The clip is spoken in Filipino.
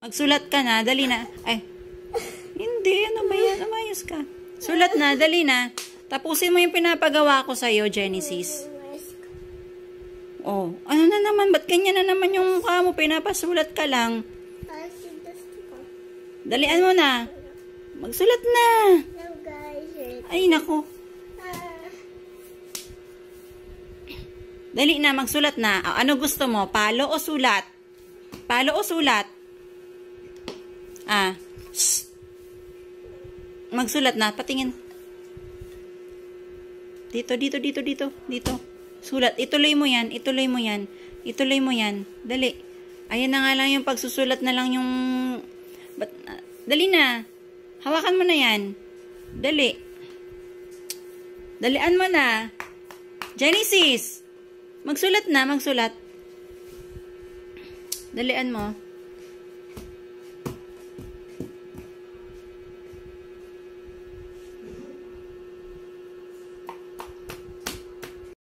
Magsulat ka na, dali na. Ay, hindi, ano ba yan? Umayos ka. Sulat na, dali na. Tapusin mo yung pinapagawa ko sa'yo, Genesis. Oh, ano na naman? Ba't ganyan na naman yung mukha mo? Pinapasulat ka lang. Dalian mo na. Magsulat na. Ay, naku. Dali na, magsulat na. Ano gusto mo? Palo o sulat? Palo o sulat? Shh. Magsulat na. Patingin. Dito. Sulat. Ituloy mo yan. Ituloy mo yan. Dali. Ayan na nga lang yung pagsusulat na lang yung... Dali na. Hawakan mo na yan. Dali. Dalian mo na. Genesis. Magsulat na. Dalian mo.